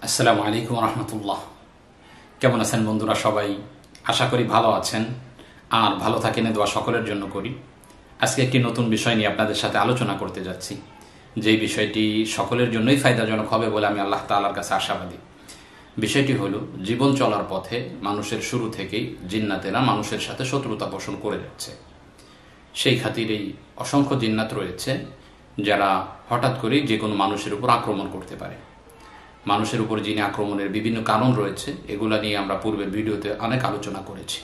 আসসালামু আলাইকুম রহমতুল্লাহ। কেমন আছেন বন্ধুরা? সবাই আশা করি ভালো আছেন, আর ভালো থাকেন দোয়া সকলের জন্য করি। আজকে একটি নতুন বিষয় নিয়ে আপনাদের সাথে আলোচনা করতে যাচ্ছি, যেই বিষয়টি সকলের জন্যই ফায়দাজনক হবে বলে আমি আল্লাহ তাআলার কাছে আশাবাদী। বিষয়টি হলো, জীবন চলার পথে মানুষের শুরু থেকেই জিন্নাতেরা মানুষের সাথে শত্রুতা পোষণ করে যাচ্ছে। সেই খাতিরেই অসংখ্য জিন্নাত রয়েছে যারা হঠাৎ করেই যে কোনো মানুষের উপর আক্রমণ করতে পারে। মানুষের উপর জিনে আক্রমণের বিভিন্ন কারণ রয়েছে, এগুলা নিয়ে আমরা পূর্বের ভিডিওতে অনেক আলোচনা করেছি।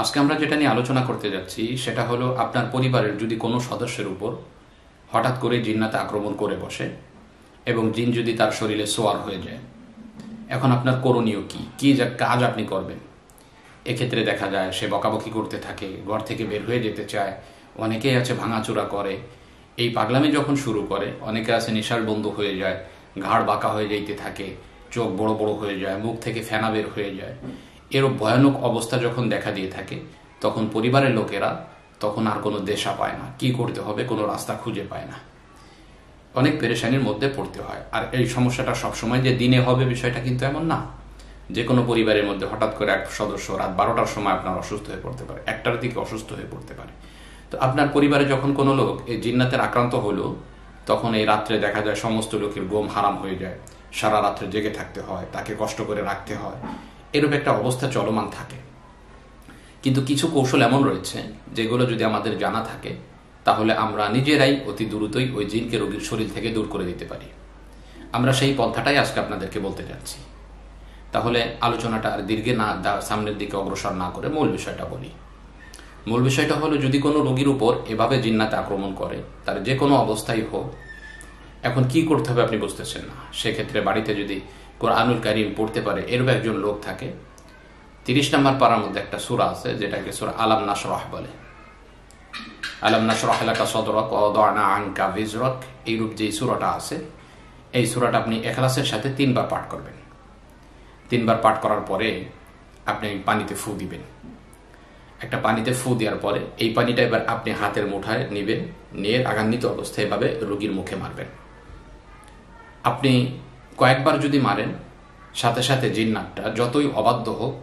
আজকে আমরা যেটা নিয়ে আলোচনা করতে যাচ্ছি সেটা হলো, আপনার পরিবারের যদি কোনো সদস্যের উপর হঠাৎ করে জিন্নাতে আক্রমণ করে বসে এবং জিন যদি তার শরীরে সোয়ার হয়ে যায়, এখন আপনার করণীয় কি কাজ আপনি করবেন। এক্ষেত্রে দেখা যায় সে বকাবকি করতে থাকে, ঘর থেকে বের হয়ে যেতে চায়, অনেকেই আছে ভাঙাচোরা করে। এই পাগলামি যখন শুরু করে, অনেকে আছে নেশার বন্ধ হয়ে যায়, ঘাড় বাঁকা হয়ে যাইতে থাকে, চোখ বড় বড় হয়ে যায়, মুখ থেকে ফেনা বের হয়ে যায়। এরূপ ভয়ানক অবস্থা যখন দেখা দিয়ে থাকে, তখন পরিবারের লোকেরা তখন আর কোনো দিশা পায় না, কি করতে হবে কোনো রাস্তা খুঁজে পায় না, অনেক পেরেশানির মধ্যে পড়তে হয়। আর এই সমস্যাটা সবসময় যে দিনে হবে বিষয়টা কিন্তু এমন না। যে কোনো পরিবারের মধ্যে হঠাৎ করে এক সদস্য রাত 12টার সময় আপনার অসুস্থ হয়ে পড়তে পারে, 1টার দিকে অসুস্থ হয়ে পড়তে পারে। তো আপনার পরিবারে যখন কোনো লোক এই জিন্নাতের আক্রান্ত হলো, তখন এই রাত্রে দেখা যায় সমস্ত লোকের ঘুম হারাম হয়ে যায়, সারা রাত্রে জেগে থাকতে হয়, তাকে কষ্ট করে রাখতে হয়, এরূপ একটা অবস্থা চলমান থাকে। কিন্তু কিছু কৌশল এমন রয়েছে যেগুলো যদি আমাদের জানা থাকে, তাহলে আমরা নিজেরাই অতি দ্রুতই ওই জিনকে রোগীর শরীর থেকে দূর করে দিতে পারি। আমরা সেই পন্থাটাই আজকে আপনাদেরকে বলতে যাচ্ছি। তাহলে আলোচনাটা আর দীর্ঘে না সামনের দিকে অগ্রসর না করে মূল বিষয়টা বলি। মূল বিষয়টা হলো, যদি কোনো রোগীর উপর এভাবে জিন্নাতে আক্রমণ করে, তার যে কোনো অবস্থায় হোক, এখন কি করতে হবে আপনি বুঝতেছেন না। সেক্ষেত্রে বাড়িতে যদি কোরআনুল কারীম পড়তে পারে এরূপ একজন লোক থাকে, 30 নম্বর পারার মধ্যে একটা সূরা আছে যেটাকে সূরা আলাম নাশরাহ বলে। আলাম নাশরাহ লাকা সদরাক ওয়া ওয়াদানা আনকা বিজরাক, এইরূপ যে সূরাটা আছে, এই সূরাটা আপনি ইখলাসের সাথে 3 বার পাঠ করবেন। 3 বার পাঠ করার পরে আপনি পানিতে ফু দিবেন। একটা পানিতে ফু দেওয়ার পরে এই পানিটা এবার আপনি হাতের মুঠায় নেবেন, নিয়ে রাগান্বিত অবস্থায় এভাবে রোগীর মুখে মারবেন। আপনি কয়েকবার যদি মারেন, সাথে সাথে জিন্নাতটা যতই অবাধ্য হোক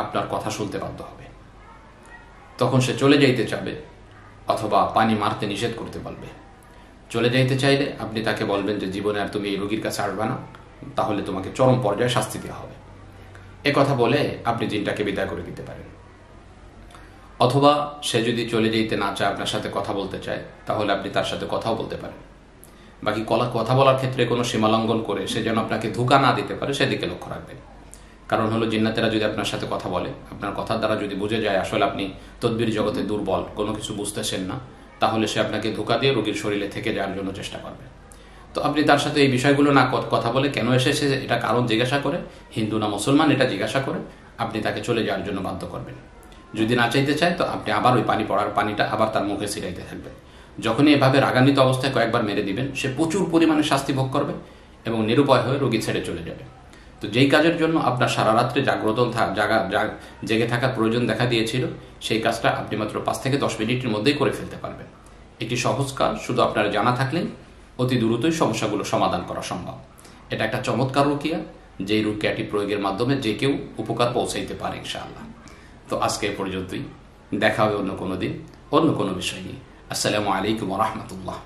আপনার কথা শুনতে বাধ্য হবে। তখন সে চলে যাইতে চাবে, অথবা পানি মারতে নিষেধ করতে পারবে। চলে যাইতে চাইলে আপনি তাকে বলবেন যে জীবনে আর তুমি এই রোগীর কাছে আসবে না, তাহলে তোমাকে চরম পর্যায়ে শাস্তি দেওয়া হবে। এ কথা বলে আপনি জিনটাকে বিদায় করে দিতে পারেন। অথবা সে যদি চলে যেতে না চায়, আপনার সাথে কথা বলতে চায়, তাহলে আপনি তার সাথে কথাও বলতে পারেন। বাকি কথা বলার ক্ষেত্রে কোনো সীমালঙ্ঘন করে সে যেন আপনাকে ধোঁকা না দিতে পারে সেদিকে লক্ষ্য রাখবেন। কারণ হলো, জিন্নাতেরা যদি আপনার সাথে কথা বলে, আপনার কথার দ্বারা যদি বুঝে যায় আসলে আপনি তদবির জগতে দুর্বল, কোনো কিছু বুঝতেছেন না, তাহলে সে আপনাকে ধোঁকা দিয়ে রোগীর শরীরে থেকে যাওয়ার জন্য চেষ্টা করবে। তো আপনি তার সাথে এই বিষয়গুলো না কথা বলে, কেন এসেছে এটা কারণ জিজ্ঞাসা করে, হিন্দু না মুসলমান এটা জিজ্ঞাসা করে আপনি তাকে চলে যাওয়ার জন্য বাধ্য করবেন। যদি না চাইতে চায়, তো আপনি আবার ওই পানি পড়ার পানিটা আবার তার মুখে ছিটাইতে থাকবেন। যখনই এভাবে রাগান্বিত অবস্থায় কয়েকবার মেরে দিবেন, সে প্রচুর পরিমাণে শাস্তি ভোগ করবে এবং নিরুপায় হয়ে রোগী ছেড়ে চলে যাবে। তো যেই কাজের জন্য আপনার সারা রাত্রে জেগে থাকার প্রয়োজন দেখা দিয়েছিল, সেই কাজটা আপনি মাত্র 5 থেকে 10 মিনিটের মধ্যেই করে ফেলতে পারবেন। একটি সহজ কাজ, শুধু আপনার জানা থাকলেই অতি দ্রুতই সমস্যাগুলো সমাধান করা সম্ভব। এটা একটা চমৎকার রুকিয়া, যেই রুকিয়াটি প্রয়োগের মাধ্যমে যে কেউ উপকার পৌঁছাইতে পারে ইনশাআল্লাহ। তো আজকে এ পর্যন্তই, দেখা হবে অন্য কোনো দিন অন্য কোনো বিষয় নিয়ে। আসসালামু আলাইকুম ওয়া রাহমাতুল্লাহ।